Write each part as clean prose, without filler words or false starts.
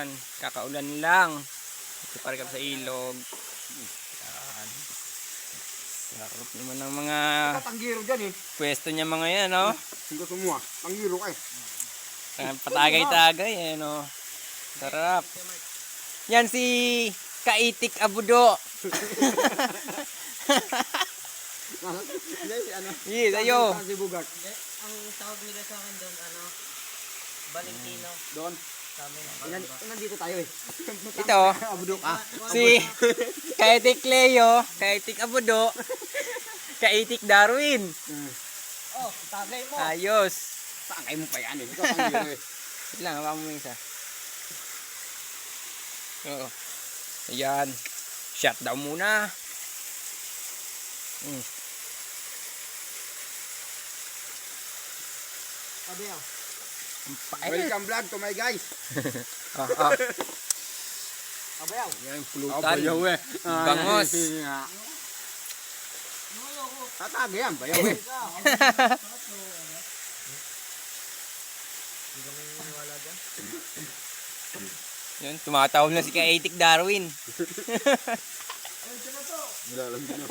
Yan, kakaulan lang. Ito pa rin kami sa ilog. Yan. Sarap naman ng mga Panggiro dyan eh. pwesto niya mga yan, no? Hindi ko mo ah. Panggiro ka eh. Patagay-tagay, eh, no? Sarap. Yan si Kaitik Abudo. Yes, ayo. Ang tawag nila sa akin doon, Valentino. Doon. Nandito tayo eh. Ito, Abudok ah. si Kaitik Leo, Kaitik Abudo, Kaitik Darwin. Oh, tagay mo. Ayos. Tangay mo pa yan eh. Ikaw panggiro eh. Wait lang, hawakan mo yung isa. Oo. Ayan. Shutdown muna. Abayaw. Welcome vlog to my guys. Abayaw. Yan, pulutan. Bayaw eh. Bangos. Tatagay yan, bayaw eh. Yan, tumatawag na si Kaitik Darwin. Nilalam din oh.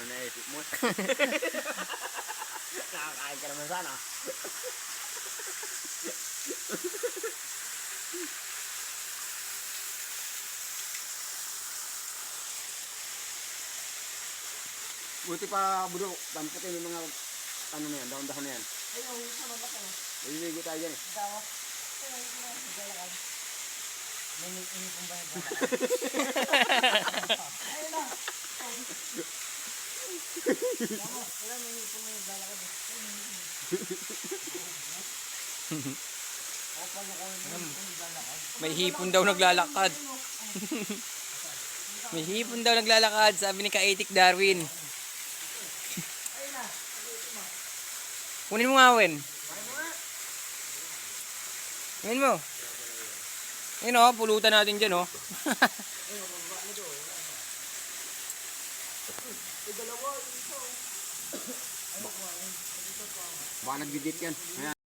Naisip mo. Nakakain ka naman sana. Buti pa budo, damputin yung mga ano na yan, daon-daon na yan. Ayaw, sama ba kayo? Liligo tayo dyan eh. Dawa. Ayaw, maglalakad. May kong bayad ba? Ayaw na. Wala, may kong maglalakad. May hipon daw naglalakad. May hipon daw naglalakad, sabi ni Kaitik Darwin. Kunin mo nga, Wen. Kunin mo. Ayun o, pulutan natin dyan o. Baka nag-dip yan. Ayan.